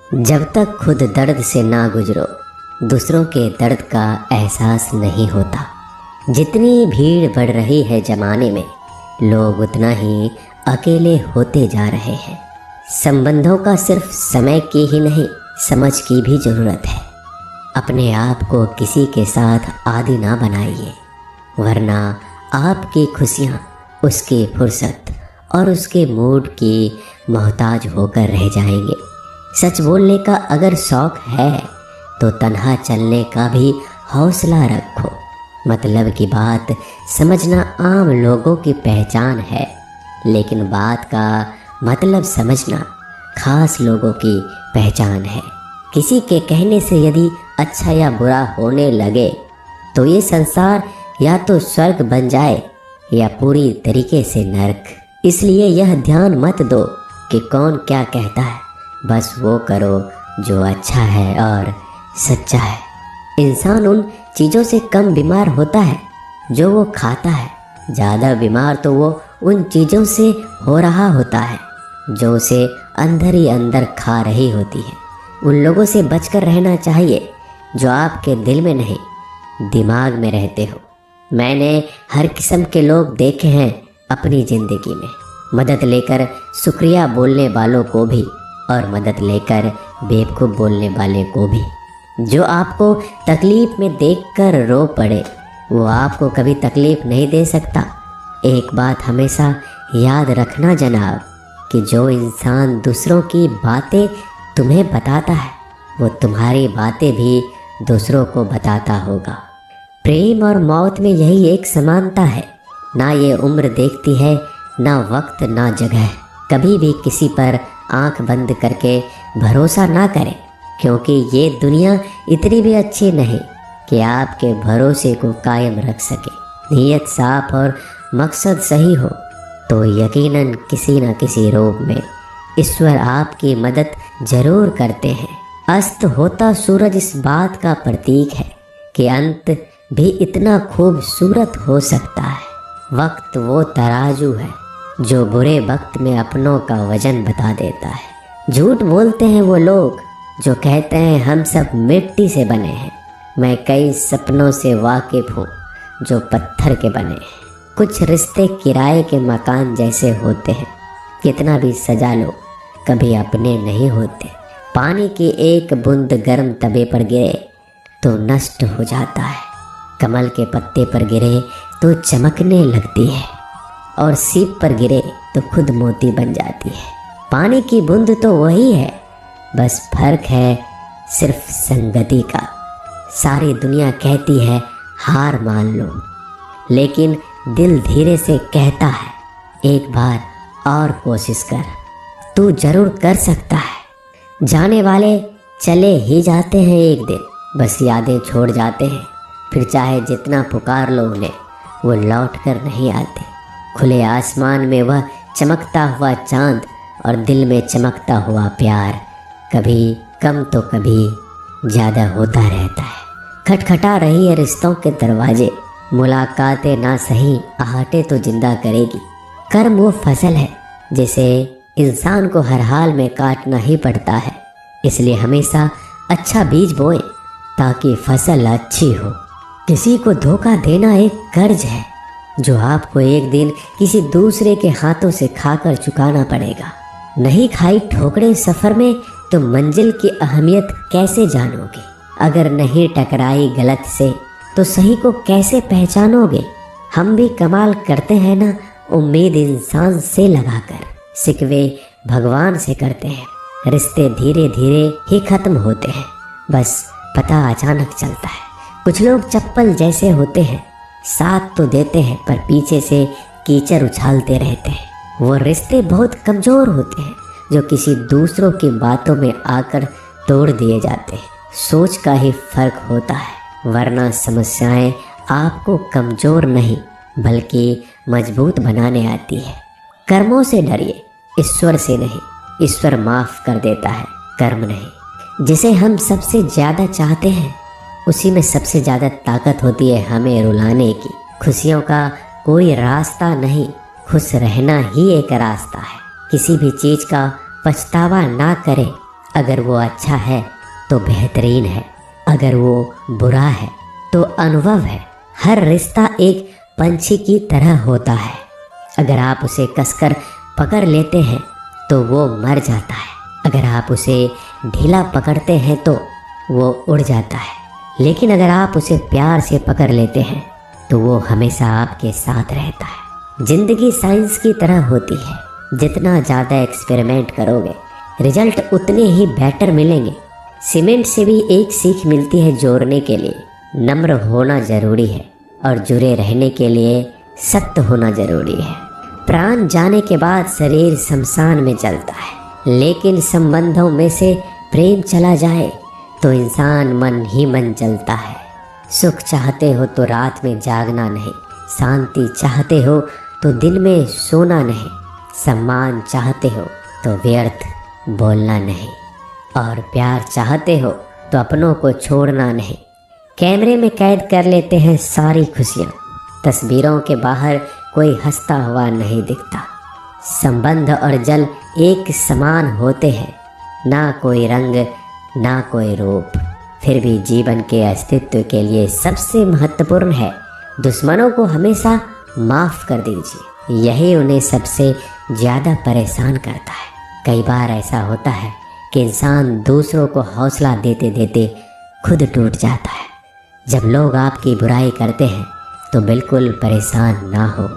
जब तक खुद दर्द से ना गुजरो, दूसरों के दर्द का एहसास नहीं होता। जितनी भीड़ बढ़ रही है ज़माने में, लोग उतना ही अकेले होते जा रहे हैं। संबंधों का सिर्फ समय की ही नहीं, समझ की भी ज़रूरत है। अपने आप को किसी के साथ आदी ना बनाइए, वरना आपकी खुशियाँ उसकी फुर्सत और उसके मूड की मोहताज होकर रह जाएंगे। सच बोलने का अगर शौक़ है तो तन्हा चलने का भी हौसला रखो। मतलब की बात समझना आम लोगों की पहचान है, लेकिन बात का मतलब समझना खास लोगों की पहचान है। किसी के कहने से यदि अच्छा या बुरा होने लगे तो ये संसार या तो स्वर्ग बन जाए या पूरी तरीके से नर्क। इसलिए यह ध्यान मत दो कि कौन क्या कहता है, बस वो करो जो अच्छा है और सच्चा है। इंसान उन चीज़ों से कम बीमार होता है जो वो खाता है। ज़्यादा बीमार तो वो उन चीज़ों से हो रहा होता है जो उसे अंदर ही अंदर खा रही होती है। उन लोगों से बचकर रहना चाहिए जो आपके दिल में नहीं, दिमाग में रहते हो। मैंने हर किस्म के लोग देखे हैं अपनी ज़िंदगी में। मदद लेकर शुक्रिया बोलने वालों को भी और मदद लेकर बेवकूफ़ बोलने वाले को भी। जो आपको तकलीफ़ में देखकर रो पड़े वो आपको कभी तकलीफ़ नहीं दे सकता। एक बात हमेशा याद रखना जनाब, कि जो इंसान दूसरों की बातें तुम्हें बताता है वो तुम्हारी बातें भी दूसरों को बताता होगा। प्रेम और मौत में यही एक समानता है। ना ये उम्र देखती है, ना वक्त, ना जगह। कभी भी किसी पर आंख बंद करके भरोसा ना करें, क्योंकि ये दुनिया इतनी भी अच्छी नहीं कि आपके भरोसे को कायम रख सके। नीयत साफ और मकसद सही हो तो यकीनन किसी न किसी रूप में ईश्वर आपकी मदद जरूर करते हैं। अस्त होता सूरज इस बात का प्रतीक है कि अंत भी इतना खूबसूरत हो सकता है। वक्त वो तराजू है जो बुरे वक्त में अपनों का वजन बता देता है। झूठ बोलते हैं वो लोग जो कहते हैं हम सब मिट्टी से बने हैं। मैं कई सपनों से वाकिफ़ हूँ जो पत्थर के बने हैं। कुछ रिश्ते किराए के मकान जैसे होते हैं, कितना भी सजा लो कभी अपने नहीं होते। पानी की एक बूंद गर्म तवे पर गिरे तो नष्ट हो जाता है, कमल के पत्ते पर गिरे तो चमकने लगती है, और सीप पर गिरे तो खुद मोती बन जाती है। पानी की बूंद तो वही है, बस फर्क है सिर्फ संगति का। सारी दुनिया कहती है हार मान लो, लेकिन दिल धीरे से कहता है एक बार और कोशिश कर, तू जरूर कर सकता है। जाने वाले चले ही जाते हैं एक दिन, बस यादें छोड़ जाते हैं। फिर चाहे जितना पुकार लो उन्हें, वो लौट कर नहीं आते। खुले आसमान में वह चमकता हुआ चांद और दिल में चमकता हुआ प्यार कभी कम तो कभी ज़्यादा होता रहता है। खटखटा रही है रिश्तों के दरवाजे, मुलाकातें ना सही आहटे तो जिंदा करेगी। कर्म वो फसल है जिसे इंसान को हर हाल में काटना ही पड़ता है। इसलिए हमेशा अच्छा बीज बोएं ताकि फसल अच्छी हो। किसी को धोखा देना एक कर्ज है जो आपको एक दिन किसी दूसरे के हाथों से खाकर चुकाना पड़ेगा। नहीं खाई ठोकरें सफ़र में तो मंजिल की अहमियत कैसे जानोगे? अगर नहीं टकराई गलत से तो सही को कैसे पहचानोगे? हम भी कमाल करते हैं ना, उम्मीद इंसान से लगाकर, सिकवे भगवान से करते हैं। रिश्ते धीरे धीरे ही खत्म होते हैं, बस पता अचानक चलता है। कुछ लोग चप्पल जैसे होते हैं, साथ तो देते हैं पर पीछे से कीचड़ उछालते रहते हैं। वो रिश्ते बहुत कमज़ोर होते हैं जो किसी दूसरों की बातों में आकर तोड़ दिए जाते हैं। सोच का ही फर्क होता है, वरना समस्याएं आपको कमज़ोर नहीं बल्कि मजबूत बनाने आती है। कर्मों से डरिए, ईश्वर से नहीं। ईश्वर माफ़ कर देता है, कर्म नहीं। जिसे हम सबसे ज़्यादा चाहते हैं उसी में सबसे ज़्यादा ताकत होती है हमें रुलाने की। खुशियों का कोई रास्ता नहीं, खुश रहना ही एक रास्ता है। किसी भी चीज़ का पछतावा ना करें, अगर वो अच्छा है तो बेहतरीन है, अगर वो बुरा है तो अनुभव है। हर रिश्ता एक पंछी की तरह होता है, अगर आप उसे कसकर पकड़ लेते हैं तो वो मर जाता है, अगर आप उसे ढीला पकड़ते हैं तो वो उड़ जाता है, लेकिन अगर आप उसे प्यार से पकड़ लेते हैं तो वो हमेशा आपके साथ रहता है। जिंदगी साइंस की तरह होती है, जितना ज़्यादा एक्सपेरिमेंट करोगे रिजल्ट उतने ही बेटर मिलेंगे। सीमेंट से भी एक सीख मिलती है जोड़ने के लिए, नम्र होना जरूरी है और जुड़े रहने के लिए सख्त होना जरूरी है। प्राण जाने के बाद शरीर शमशान में चलता है, लेकिन संबंधों में से प्रेम चला जाए तो इंसान मन ही मन चलता है। सुख चाहते हो तो रात में जागना नहीं, शांति चाहते हो तो दिन में सोना नहीं, सम्मान चाहते हो तो व्यर्थ बोलना नहीं, और प्यार चाहते हो तो अपनों को छोड़ना नहीं। कैमरे में कैद कर लेते हैं सारी खुशियाँ, तस्वीरों के बाहर कोई हंसता हुआ नहीं दिखता। संबंध और जल एक समान होते हैं, ना कोई रंग ना कोई रूप, फिर भी जीवन के अस्तित्व के लिए सबसे महत्वपूर्ण है दुश्मनों को हमेशा माफ़ कर दीजिए, यही उन्हें सबसे ज़्यादा परेशान करता है। कई बार ऐसा होता है कि इंसान दूसरों को हौसला देते देते खुद टूट जाता है। जब लोग आपकी बुराई करते हैं तो बिल्कुल परेशान ना हो,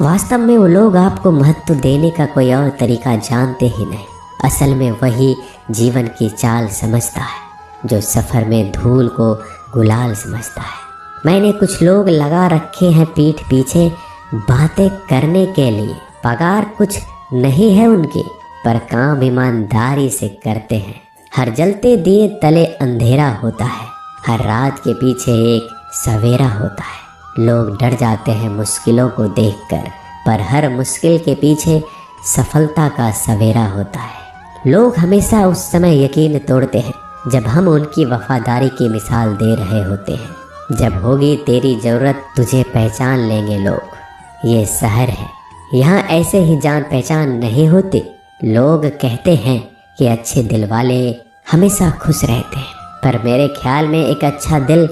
वास्तव में वो लोग आपको महत्व देने का कोई और तरीका जानते ही नहीं। असल में वही जीवन की चाल समझता है जो सफ़र में धूल को गुलाल समझता है। मैंने कुछ लोग लगा रखे हैं पीठ पीछे बातें करने के लिए, पगार कुछ नहीं है उनकी, पर काम ईमानदारी से करते हैं। हर जलते दिए तले अंधेरा होता है, हर रात के पीछे एक सवेरा होता है। लोग डर जाते हैं मुश्किलों को देखकर, पर हर मुश्किल के पीछे सफलता का सवेरा होता है। लोग हमेशा उस समय यकीन तोड़ते हैं जब हम उनकी वफादारी की मिसाल दे रहे होते हैं। जब होगी तेरी ज़रूरत तुझे पहचान लेंगे लोग। ये शहर है, यहाँ ऐसे ही जान पहचान नहीं होती। लोग कहते हैं कि अच्छे दिल वाले हमेशा खुश रहते हैं, पर मेरे ख्याल में एक अच्छा दिल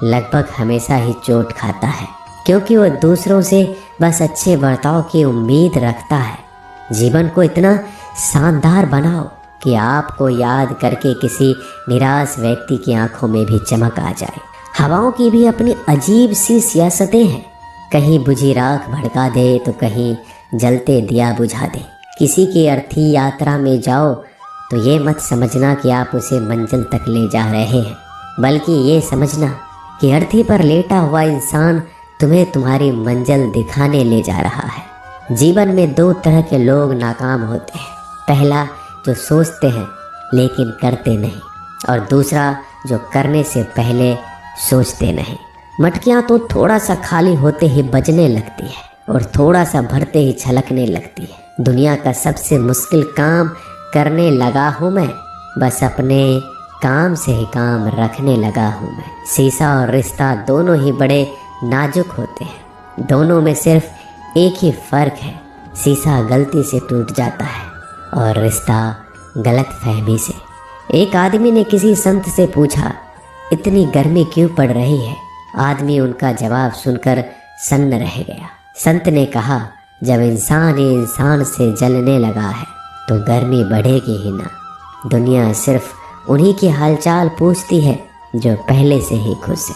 लगभग हमेशा ही चोट खाता है, क्योंकि वो दूसरों से बस अच्छे बर्ताव की उम्मीद रखता है। जीवन को इतना शानदार बनाओ कि आपको याद करके किसी निराश व्यक्ति की आंखों में भी चमक आ जाए। हवाओं की भी अपनी अजीब सी सियासतें हैं, कहीं बुझी राख भड़का दे तो कहीं जलते दिया बुझा दे। किसी की अर्थी यात्रा में जाओ तो ये मत समझना कि आप उसे मंजिल तक ले जा रहे हैं, बल्कि ये समझना कि अर्थी पर लेटा हुआ इंसान तुम्हें तुम्हारी मंजिल दिखाने ले जा रहा है। जीवन में दो तरह के लोग नाकाम होते हैं, पहला जो सोचते हैं लेकिन करते नहीं, और दूसरा जो करने से पहले सोचते नहीं। मटकियाँ तो थोड़ा सा खाली होते ही बजने लगती है और थोड़ा सा भरते ही छलकने लगती है। दुनिया का सबसे मुश्किल काम करने लगा हूँ मैं, बस अपने काम से ही काम रखने लगा हूँ मैं। शीशा और रिश्ता दोनों ही बड़े नाजुक होते हैं, दोनों में सिर्फ एक ही फ़र्क है, शीशा गलती से टूट जाता है और रिश्ता गलत फहमी से। एक आदमी ने किसी संत से पूछा, इतनी गर्मी क्यों पड़ रही है? आदमी उनका जवाब सुनकर सन्न रह गया। संत ने कहा, जब इंसान ही इंसान से जलने लगा है तो गर्मी बढ़ेगी ही ना। दुनिया सिर्फ उन्हीं की हालचाल पूछती है जो पहले से ही खुश है।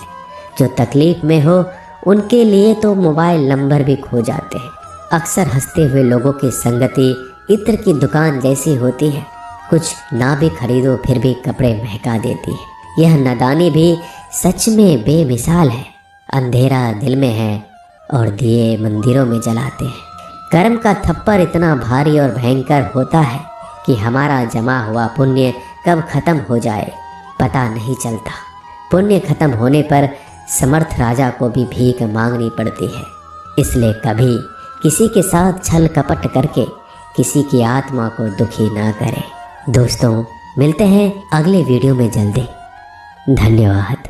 जो तकलीफ़ में हो उनके लिए तो मोबाइल नंबर भी खो जाते हैं। अक्सर हंसते हुए लोगों की संगति इत्र की दुकान जैसी होती है, कुछ ना भी खरीदो फिर भी कपड़े महका देती है। यह नादानी भी सच में बेमिसाल है। अंधेरा दिल में है और दिए मंदिरों में जलाते हैं। कर्म का थप्पड़ इतना भारी और भयंकर होता है कि हमारा जमा हुआ पुण्य कब खत्म हो जाए पता नहीं चलता। पुण्य खत्म होने पर समर्थ राजा को भी भीख मांगनी पड़ती है। इसलिए कभी किसी के साथ छल कपट करके किसी की आत्मा को दुखी ना करें। दोस्तों, मिलते हैं अगले वीडियो में जल्दी। धन्यवाद।